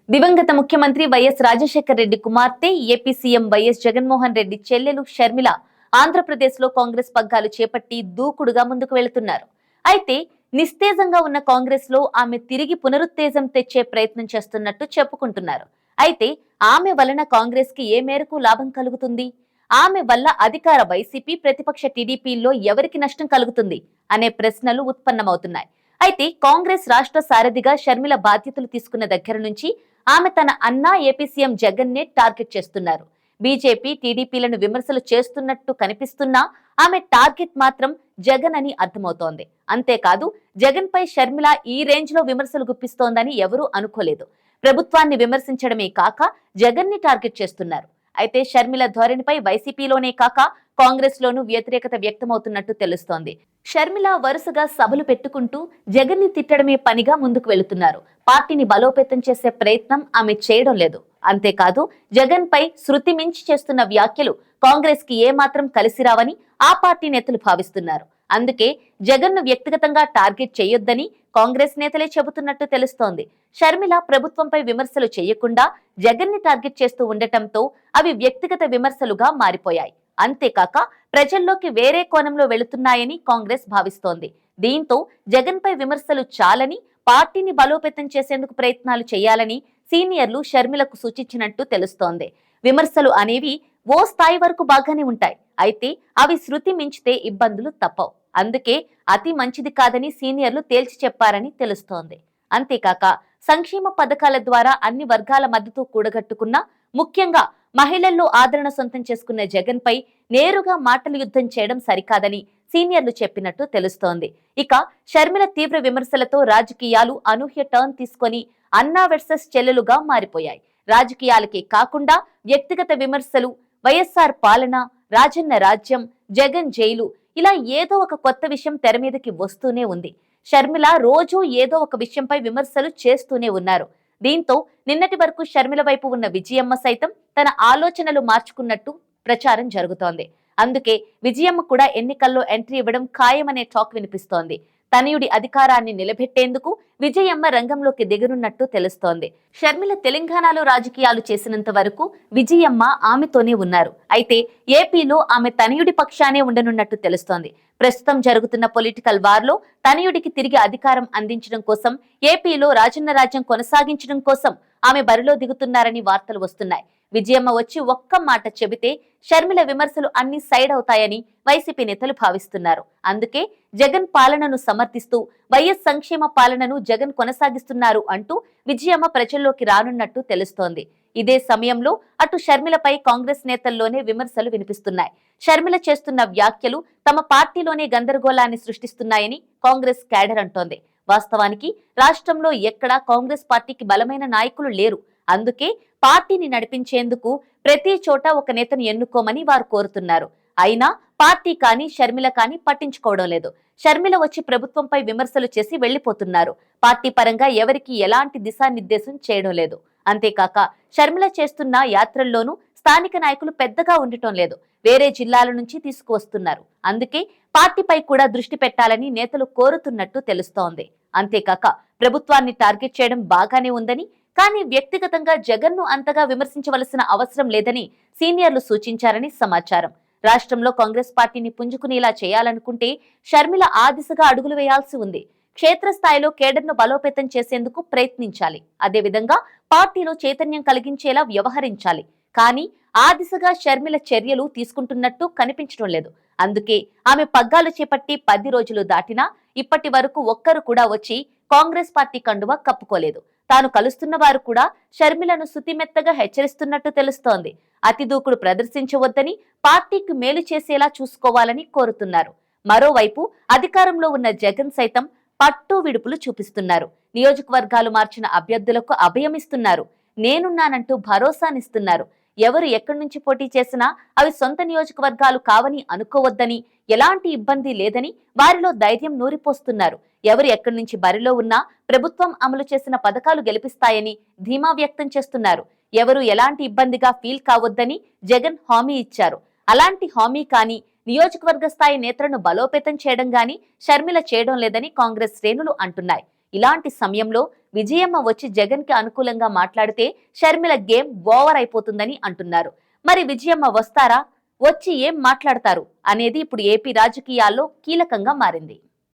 దివంగత ముఖ్యమంత్రి వైఎస్ రాజశేఖర రెడ్డి కుమార్తె AP CM YS Jaganmohan Reddy చెల్లెలు షర్మిల ఆంధ్రప్రదేశ్ లో కాంగ్రెస్ పగ్గాలు చేపట్టి దూకుడుగా ముందుకు వెళుతున్నారు. అయితే నిస్తేజంగా ఉన్న కాంగ్రెస్ లో ఆమె తిరిగి పునరుత్తేజం తెచ్చే ప్రయత్నం చేస్తున్నట్టు చెప్పుకుంటున్నారు. అయితే ఆమె వలన కాంగ్రెస్ కి ఏ మేరకు లాభం కలుగుతుంది, ఆమె వల్ల అధికార వైసీపీ ప్రతిపక్ష టీడీపీలో ఎవరికి నష్టం కలుగుతుంది అనే ప్రశ్నలు ఉత్పన్నమవుతున్నాయి. అయితే కాంగ్రెస్ రాష్ట్ర సారథిగా షర్మిల బాధ్యతలు తీసుకున్న దగ్గర నుంచి ఆమె తన అన్నా ఏపీ సీఎం జగన్ నే టార్గెట్ చేస్తున్నారు. బీజేపీ టీడీపీలను విమర్శలు చేస్తున్నట్టు కనిపిస్తున్నా ఆమె టార్గెట్ మాత్రం జగన్ అని అర్థమవుతోంది. అంతేకాదు జగన్ పై షర్మిల ఈ రేంజ్ లో విమర్శలు గుప్పిస్తోందని ఎవరూ అనుకోలేదు. ప్రభుత్వాన్ని విమర్శించడమే కాక జగన్ ని టార్గెట్ చేస్తున్నారు. అయితే షర్మిల ధోరణిపై వైసీపీలోనే కాక కాంగ్రెస్ లోనూ వ్యతిరేకత వ్యక్తమవుతున్నట్టు తెలుస్తోంది. షర్మిల వరుసగా సభలు పెట్టుకుంటూ జగన్ ని తిట్టడమే పనిగా ముందుకు వెళుతున్నారు. పార్టీని బలోపేతం చేసే ప్రయత్నం ఆమె చేయడం లేదు. అంతేకాదు జగన్ పై శృతి మించి చేస్తున్న వ్యాఖ్యలు కాంగ్రెస్ కి ఏమాత్రం కలిసిరావని ఆ పార్టీ నేతలు భావిస్తున్నారు. అందుకే జగన్ ను వ్యక్తిగతంగా టార్గెట్ చేయొద్దని కాంగ్రెస్ నేతలే చెబుతున్నట్టు తెలుస్తోంది. షర్మిల ప్రభుత్వంపై విమర్శలు చేయకుండా జగన్ ని టార్గెట్ చేస్తూ ఉండటంతో అవి వ్యక్తిగత విమర్శలుగా మారిపోయాయి. అంతేకాక ప్రజల్లోకి వేరే కోణంలో వెళుతున్నాయని కాంగ్రెస్ భావిస్తోంది. దీంతో జగన్ పై విమర్శలు చాలని పార్టీని బలోపేతం చేసేందుకు ప్రయత్నాలు చేయాలని సీనియర్లు షర్మిలకు సూచించినట్టు తెలుస్తోంది. విమర్శలు అనేవి ఓ స్థాయి వరకు బాగానే ఉంటాయి. అయితే అవి శృతి మించితే ఇబ్బందులు తప్పవు. అందుకే అతి మంచిది కాదని సీనియర్లు తేల్చి చెప్పారని తెలుస్తోంది. అంతేకాక సంక్షేమ పథకాల ద్వారా అన్ని వర్గాల మద్దతు కూడగట్టుకున్న, ముఖ్యంగా మహిళల్లో ఆదరణ సొంతం చేసుకున్న జగన్ పై నేరుగా మాటలు యుద్ధం చేయడం సరికాదని సీనియర్లు చెప్పినట్టు తెలుస్తోంది. ఇక షర్మిల తీవ్ర విమర్శలతో రాజకీయాలు అనూహ్య టర్న్ తీసుకొని అన్నా వర్సెస్ చెల్లెలుగా మారిపోయాయి. రాజకీయాలకే కాకుండా వ్యక్తిగత విమర్శలు, వైఎస్ఆర్ పాలన, రాజన్న రాజ్యం, జగన్ జైలు, ఇలా ఏదో ఒక కొత్త విషయం తెర మీదకి వస్తూనే ఉంది. షర్మిల రోజూ ఏదో ఒక విషయంపై విమర్శలు చేస్తూనే ఉన్నారు. దీంతో నిన్నటి వరకు షర్మిల వైపు ఉన్న విజయమ్మ సైతం తన ఆలోచనలు మార్చుకున్నట్టు ప్రచారం జరుగుతోంది. అందుకే విజయమ్మ కూడా ఎన్నికల్లో ఎంట్రీ ఇవ్వడం ఖాయమనే టాక్ వినిపిస్తోంది. తనయుడి అధికారాన్ని నిలబెట్టేందుకు విజయమ్మ రంగంలోకి దిగనున్నట్టు తెలుస్తోంది. షర్మిల తెలంగాణలో రాజకీయాలు చేసినంత వరకు విజయమ్మ ఆమెతోనే ఉన్నారు. అయితే ఏపీలో ఆమె తనయుడి పక్షానే ఉండనున్నట్టు తెలుస్తోంది. ప్రస్తుతం జరుగుతున్న పొలిటికల్ వార్ లో తనయుడికి తిరిగి అధికారం అందించడం కోసం, ఏపీలో రాజన్న రాజ్యం కొనసాగించడం కోసం ఆమె బరిలో దిగుతున్నారని వార్తలు వస్తున్నాయి. విజయమ్మ వచ్చి ఒక్క మాట చెబితే షర్మిల విమర్శలు అన్ని సైడ్ అవుతాయని వైసీపీ నేతలు భావిస్తున్నారు. అందుకే జగన్ పాలనను సమర్థిస్తూ వైఎస్ సంక్షేమ పాలనను జగన్ కొనసాగిస్తున్నారు అంటూ విజయమ్మ ప్రజల్లోకి రానున్నట్టు తెలుస్తోంది. ఇదే సమయంలో అటు షర్మిలపై కాంగ్రెస్ నేతల్లోనే విమర్శలు వినిపిస్తున్నాయి. షర్మిల చేస్తున్న వ్యాఖ్యలు తమ పార్టీలోనే గందరగోళాన్ని సృష్టిస్తున్నాయని కాంగ్రెస్ క్యాడర్ అంటోంది. వాస్తవానికి రాష్ట్రంలో ఎక్కడా కాంగ్రెస్ పార్టీకి బలమైన నాయకులు లేరు. అందుకే పార్టీని నడిపించేందుకు ప్రతి చోట ఒక నేతను ఎన్నుకోమని వారు కోరుతున్నారు. అయినా పార్టీ కానీ షర్మిల కానీ పట్టించుకోవడం లేదు. షర్మిల వచ్చి ప్రభుత్వంపై విమర్శలు చేసి వెళ్లిపోతున్నారు. పార్టీ పరంగా ఎవరికి ఎలాంటి దిశానిర్దేశం చేయడం లేదు. అంతేకాక షర్మిల చేస్తున్న యాత్రల్లోనూ స్థానిక నాయకులు పెద్దగా ఉండటం లేదు. వేరే జిల్లాల నుంచి తీసుకువస్తున్నారు. అందుకే పార్టీపై కూడా దృష్టి పెట్టాలని నేతలు కోరుతున్నట్టు తెలుస్తోంది. అంతేకాక ప్రభుత్వాన్ని టార్గెట్ చేయడం బాగానే ఉందని, కానీ వ్యక్తిగతంగా జగన్ ను అంతగా విమర్శించవలసిన అవసరం లేదని సీనియర్లు సూచించారని సమాచారం. రాష్ట్రంలో కాంగ్రెస్ పార్టీని పుంజుకునేలా చేయాలనుకుంటే షర్మిల ఆ దిశగా అడుగులు వేయాల్సి ఉంది. క్షేత్రస్థాయిలో కేడర్ను బలోపేతం చేసేందుకు ప్రయత్నించాలి. అదేవిధంగా పార్టీలో చైతన్యం కలిగించేలా వ్యవహరించాలి. కానీ ఆ దిశగా షర్మిల చర్యలు తీసుకుంటున్నట్టు కనిపించడం లేదు. అందుకే ఆమె పగ్గాలు చేపట్టి 10 రోజులు దాటినా ఇప్పటి వరకు ఒక్కరు కూడా వచ్చి కాంగ్రెస్ పార్టీ కండువా కప్పుకోలేదు. తాను కలుస్తున్న వారు కూడా షర్మిలను శుతిమెత్తగా హెచ్చరిస్తున్నట్టు తెలుస్తోంది. అతి దూకుడు ప్రదర్శించవద్దని, పార్టీకి మేలు చేసేలా చూసుకోవాలని కోరుతున్నారు. మరోవైపు అధికారంలో ఉన్న జగన్ సైతం పట్టు విడుపులు చూపిస్తున్నారు. నియోజకవర్గాలు మార్చిన అభ్యర్థులకు అభయమిస్తున్నారు. నేనున్నానంటూ భరోసానిస్తున్నారు. ఎవరు ఎక్కడి నుంచి పోటీ చేసినా అవి సొంత నియోజకవర్గాలు కావని అనుకోవద్దని, ఎలాంటి ఇబ్బంది లేదని వారిలో ధైర్యం నూరిపోస్తున్నారు. ఎవరు ఎక్కడి నుంచి బరిలో ఉన్నా ప్రభుత్వం అమలు చేసిన పథకాలు గెలిపిస్తాయని ధీమా వ్యక్తం చేస్తున్నారు. ఎవరు ఎలాంటి ఇబ్బందిగా ఫీల్ కావద్దని జగన్ హామీ ఇచ్చారు. అలాంటి హామీ కానీ నియోజకవర్గ స్థాయి నేతలను బలోపేతం చేయడం గాని షర్మిల చేయడం లేదని కాంగ్రెస్ శ్రేణులు అంటున్నాయి. ఇలాంటి సమయంలో విజయమ్మ వచ్చి జగన్ కి అనుకూలంగా మాట్లాడితే షర్మిల గేమ్ ఓవర్ అయిపోతుందని అంటున్నారు. మరి విజయమ్మ వస్తారా, వచ్చి ఏం మాట్లాడతారు అనేది ఇప్పుడు ఏపీ రాజకీయాల్లో కీలకంగా మారింది.